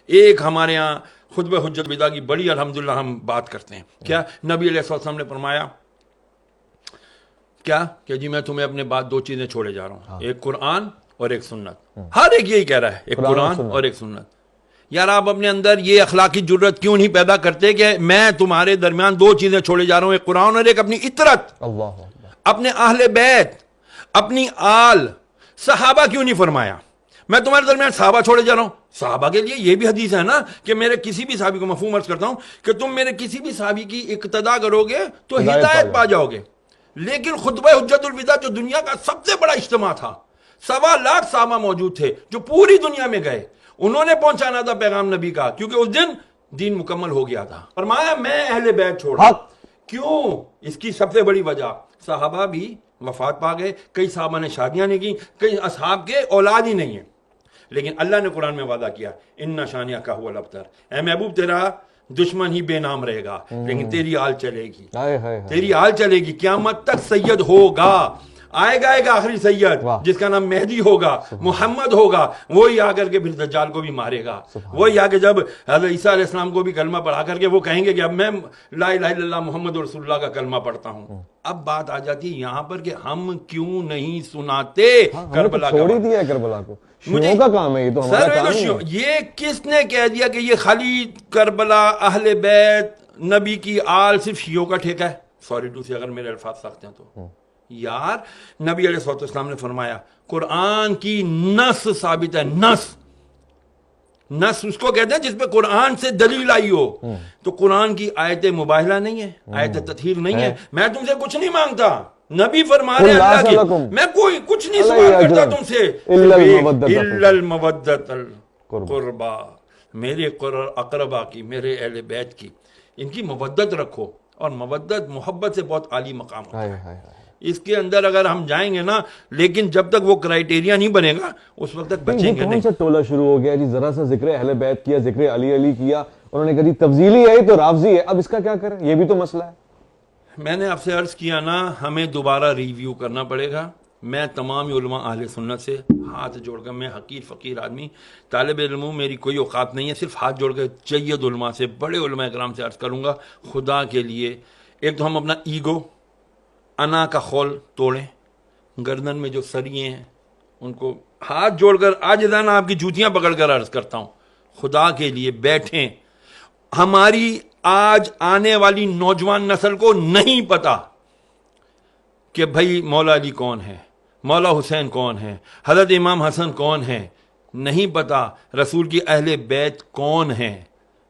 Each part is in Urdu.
ایک ہمارے ہاں خطبہ حجت الوداع کی بڑی الحمدللہ ہم بات کرتے ہیں. کیا نبی علیہ السلام نے فرمایا کیا کہ جی میں تمہیں اپنے بعد دو چیزیں چھوڑے جا رہا ہوں, ایک قرآن اور ایک سنت. ہر ایک یہی کہہ رہا ہے, ایک قرآن اور ایک سنت. یار آپ اپنے اندر یہ اخلاقی جرت کیوں نہیں پیدا کرتے کہ میں تمہارے درمیان دو چیزیں چھوڑے جا رہا ہوں, ایک قرآن اور ایک اپنی اطرت, اپنے اہل بیت, اپنی آل. صحابہ کیوں نہیں فرمایا میں تمہارے درمیان صحابہ چھوڑے جا رہا ہوں؟ صحابہ کے لیے یہ بھی حدیث ہے نا کہ میرے کسی بھی صحابی کو, مفہوم عرض کرتا ہوں کہ تم میرے کسی بھی صحابی کی اقتداء کرو گے تو ہدایت پا جاؤ گے. لیکن خطبہ حجت الوداع جو دنیا کا سب سے بڑا اجتماع تھا, 1.25 لاکھ صحابہ موجود تھے جو پوری دنیا میں گئے, انہوں نے پہنچانا تھا پیغام نبی کا, کیونکہ اس دن دین مکمل ہو گیا تھا. فرمایا میں اہل بیت چھوڑا. کیوں؟ اس کی سب سے بڑی وجہ, صحابہ بھی وفات پا گئے, کئی صحابہ نے شادیاں نہیں کی, کئی اصحاب کے اولاد ہی نہیں ہیں, لیکن اللہ نے قرآن میں وعدہ کیا ان شانیہ کا هو الابتر, اے محبوب تیرا دشمن ہی بے نام رہے گا لیکن تیری آل چلے گی, تیری آل چلے گی, قیامت تک سید ہوگا. آئے گا آخری سید جس کا نام مہدی ہوگا, محمد ہوگا, وہی آ کر کے پھر دجال کو بھی مارے گا. وہی آ کے جب حضرت عیسیٰ علیہ السلام کو بھی کلمہ پڑھا کر کے وہ کہیں گے کہ اب میں لا الہ الا اللہ محمد رسول اللہ کا کلمہ پڑھتا ہوں. اب بات آ جاتی ہے یہاں پر کہ ہم کیوں نہیں سناتے کربلا کا. چھوڑ دیا کربلا کو, شیعوں کا کام ہے یہ, تو ہمارا کام نہیں ہے. یہ کس نے کہہ دیا کہ یہ خالی کربلا, اہل بیت, نبی کی آل صرف شیعوں کا ٹھیکہ ہے؟ سوری ٹو سے اگر میرے الفاظ سخت ہیں تو یار, نبی علیہ السلام نے فرمایا قرآن کی نص ثابت ہے. نص اس کو کہتے ہیں جس پہ قرآن سے دلیل آئی ہو. تو قرآن کی آیت مباہلہ نہیں ہے, آیت تطہیر نہیں ہے. میں تم سے کچھ نہیں مانگتا, نبی فرما رہے اللہ کی, میں کوئی کچھ نہیں سوال کرتا تم سے, الا المودۃ القربا, میرے اقربا کی, میرے اہل بیت کی, ان کی مودت رکھو. اور مودت محبت سے بہت عالی مقام ہوتا ہے. اس کے اندر اگر ہم جائیں گے نا, لیکن جب تک وہ کرائیٹیریا نہیں بنے گا اس وقت تک بچیں گے نہیں. کون سا ٹولہ شروع ہو گیا جی, ذرا سا ذکر اہل بیت کیا, ذکر علی کیا, انہوں نے کہا جی تفضیلی ہے تو رافضی ہے. اب اس کا کیا کریں, یہ بھی تو مسئلہ ہے. میں نے آپ سے عرض کیا نا, ہمیں دوبارہ ریویو کرنا پڑے گا. میں تمام علماء اہل سنت سے ہاتھ جوڑ کر, میں حقیر فقیر آدمی, طالب علم ہوں, میری کوئی اوقات نہیں ہے, صرف ہاتھ جوڑ کر جید علماء سے, بڑے علماء کرام سے عرض کروں گا, خدا کے لیے ایک تو ہم اپنا ایگو, انا کا خول توڑیں, گردن میں جو سریے ہیں ان کو ہاتھ جوڑ کر عاجزانہ آپ کی جوتیاں پکڑ کر عرض کرتا ہوں, خدا کے لیے بیٹھیں. ہماری آج آنے والی نوجوان نسل کو نہیں پتا کہ بھائی مولا علی کون ہے, مولا حسین کون ہے, حضرت امام حسن کون ہے, نہیں پتا. رسول کی اہل بیت کون ہیں,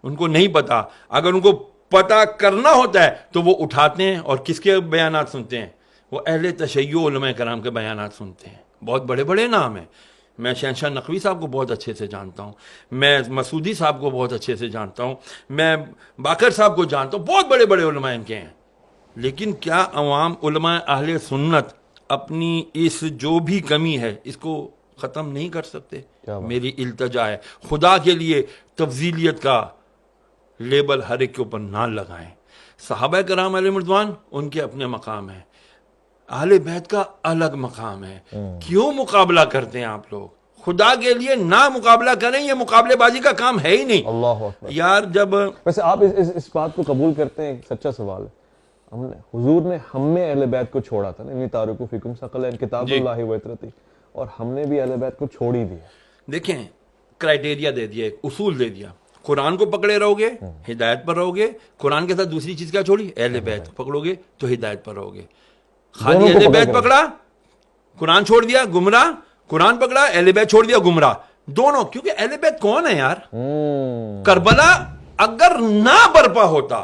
ان کو نہیں پتا. اگر ان کو پتا کرنا ہوتا ہے تو وہ اٹھاتے ہیں اور کس کے بیانات سنتے ہیں, وہ اہل تشیع علماء کرام کے بیانات سنتے ہیں. بہت بڑے بڑے نام ہیں, میں شہنشاہ نقوی صاحب کو بہت اچھے سے جانتا ہوں, میں مسعودی صاحب کو بہت اچھے سے جانتا ہوں, میں باقر صاحب کو جانتا ہوں, بہت بڑے بڑے علماء ان کے ہیں. لیکن کیا عوام علماء اہل سنت اپنی اس جو بھی کمی ہے اس کو ختم نہیں کر سکتے؟ میری التجا ہے, خدا کے لیے تفضیلیت کا لیبل ہر ایک کے اوپر نہ لگائیں. صحابہ کرام علیہ رضوان ان کے اپنے مقام ہیں, اہل بیت کا الگ مقام ہے. کیوں مقابلہ کرتے ہیں آپ لوگ؟ خدا کے لیے نہ مقابلہ کریں, یہ مقابلے بازی کا کام ہے ہی نہیں. اللہ اکبر. یار جب ویسے آپ اس بات کو قبول کرتے ہیں, سچا سوال ہے, حضور نے ہم میں اہل بیت کو چھوڑا تھا نا, انی تارکو فیکم ثقلین کتاب اللہ و اطرتی, اور ہم نے بھی اہل بیت کو چھوڑ ہی دیا. دیکھیں کرائیٹیریا دے دیا, ایک اصول دے دیا, قرآن کو پکڑے رہو گے ہدایت پر رہو گے, قرآن کے ساتھ دوسری چیز کیا چھوڑی, اہل بیت پکڑو گے تو ہدایت پر رہو گے. خالی اہل بیت پکڑا, قرآن چھوڑ دیا گمراہ, قرآن پکڑا اہل بیت چھوڑ دیا گمراہ, دونوں. کیونکہ اہل بیت کون ہے یار؟ کربلا اگر نہ برپا ہوتا,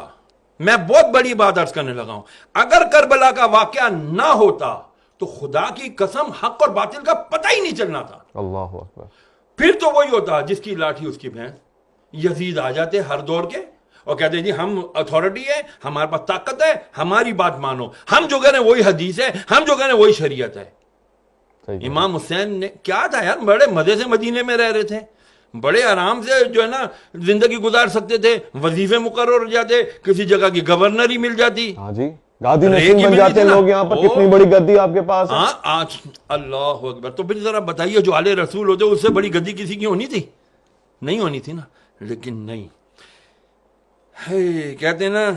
میں بہت بڑی بات عرض کرنے لگا ہوں, اگر کربلا کا واقعہ نہ ہوتا تو خدا کی قسم حق اور باطل کا پتہ ہی نہیں چلنا تھا. اللہ اکبر. پھر تو وہی ہوتا جس کی لاٹھی اس کی بھینس. یزید آ جاتے ہر دور کے اور کہتے ہیں جی ہم اتھارٹی ہے, ہمارے پاس طاقت ہے, ہماری بات مانو, ہم جو کہہ رہے ہیں وہی حدیث ہے, ہم جو کہہ رہے ہیں وہی شریعت ہے. امام حسین نے کیا تھا یار, بڑے مزے سے مدینے میں رہ رہے تھے, بڑے آرام سے جو ہے نا زندگی گزار سکتے تھے, وظیفے مقرر ہو جاتے, کسی جگہ کی گورنر ہی مل جاتی. ہاں جی, گادی نشین بن جاتے ہیں لوگ یہاں پر. کتنی بڑی گدی آپ کے پاس ہے. ہاں آج اللہ اکبر. تو پھر ذرا بتائیے جو آل رسول ہوتے اس سے بڑی گدی کسی کی ہونی تھی؟ نہیں ہونی تھی نا، لیکن نہیں ہے۔ کہتے ہیں نا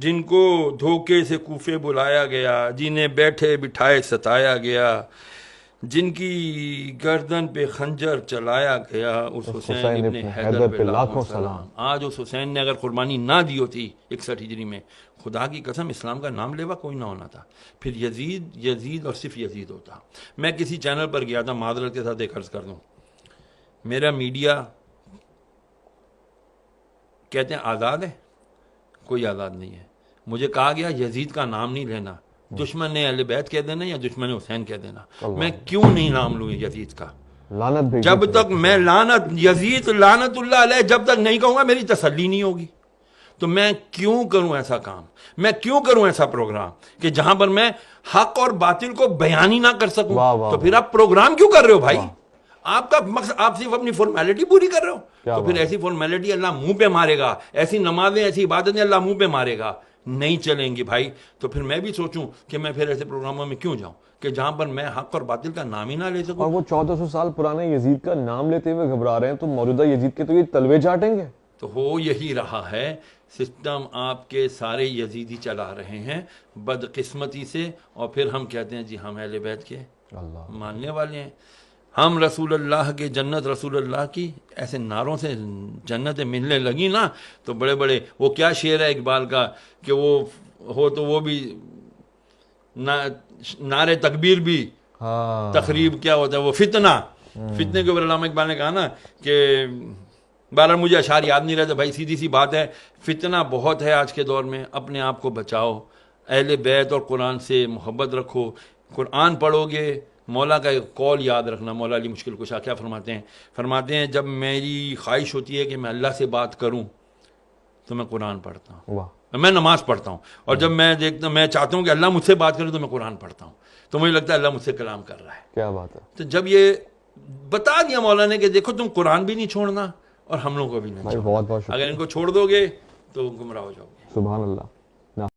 جن کو دھوکے سے کوفے بلایا گیا، جنہیں بیٹھے بٹھائے ستایا گیا، جن کی گردن پہ خنجر چلایا گیا، اس حسین ابن حیدر پہ لاکھوں سلام۔ آج اس حسین نے اگر قربانی نہ دی ہوتی 61 ہجری میں، خدا کی قسم اسلام کا نام لیوا کوئی نہ ہونا تھا، پھر یزید اور صرف یزید ہوتا۔ میں کسی چینل پر گیا تھا، معذرت کے ساتھ ایک عرض کر دوں، میرا میڈیا کہتے ہیں آزاد ہے، کوئی آزاد نہیں ہے۔ مجھے کہا گیا یزید کا نام نہیں لینا، دشمن نے اہل بیت کہہ دینا یا دشمن حسین کہہ دینا۔ میں کیوں نہیں نام لوں یزید کا؟ لعنت بھیجی جب تک میں لعنت یزید لعنت اللہ علیہ جب تک نہیں کہوں گا میری تسلی نہیں ہوگی۔ تو میں کیوں کروں ایسا کام، میں کیوں کروں ایسا پروگرام کہ جہاں پر میں حق اور باطل کو بیان ہی نہ کر سکوں؟ واہ واہ تو پھر آپ پروگرام کیوں کر رہے ہو بھائی؟ آپ کا مقصد، آپ صرف اپنی فارمیلٹی پوری کر رہے ہو، تو پھر ایسی فارمیلٹی اللہ منہ پہ مارے گا، ایسی نمازیں ایسی عبادتیں اللہ منہ پہ مارے گا، نہیں چلیں گی بھائی۔ تو پھر میں بھی سوچوں کہ میں پھر ایسے پروگراموں میں کیوں جاؤں کہ جہاں پر میں حق اور باطل کا نام ہی نہ لے سکوں۔ اور وہ 1400 سال پرانے یزید کا نام لیتے ہوئے گھبرا رہے ہیں، تو موجودہ یزید کے تو یہ تلوے چاٹیں گے۔ تو ہو یہی رہا ہے، سسٹم آپ کے سارے یزیدی چلا رہے ہیں بدقسمتی سے، اور پھر ہم کہتے ہیں جی ہم اہل بیت کے اللہ ماننے والے ہیں، ہم رسول اللہ کے جنت رسول اللہ کی، ایسے نعروں سے جنتیں ملنے لگی نا تو بڑے بڑے، وہ کیا شعر ہے اقبال کا کہ وہ ہو تو وہ بھی نعرے تکبیر بھی، ہاں تقریب کیا ہوتا ہے وہ فتنہ، فتنے کے اوپر علامہ اقبال نے کہا نا کہ بہرحال مجھے اشعار یاد نہیں رہتے بھائی، سیدھی سی بات ہے، فتنہ بہت ہے آج کے دور میں، اپنے آپ کو بچاؤ، اہل بیت اور قرآن سے محبت رکھو، قرآن پڑھو گے۔ مولا کا ایک قول یاد رکھنا، مولا علی مشکل کشا کیا فرماتے ہیں جب میری خواہش ہوتی ہے کہ میں اللہ سے بات کروں تو میں قرآن پڑھتا ہوں، واہ میں نماز پڑھتا ہوں، اور جب میں چاہتا ہوں کہ اللہ مجھ سے بات کرے تو میں قرآن پڑھتا ہوں، تو مجھے لگتا ہے اللہ مجھ سے کلام کر رہا ہے۔ کیا بات ہے۔ تو جب یہ بتا دیا مولا نے کہ دیکھو تم قرآن بھی نہیں چھوڑنا اور ہم لوگوں کو بھی نہیں بھائی چھوڑنا، بہت بہت شکریہ، اگر ان کو چھوڑ دو گے تو گمراہ ہو جاؤ گے۔ سبحان اللہ۔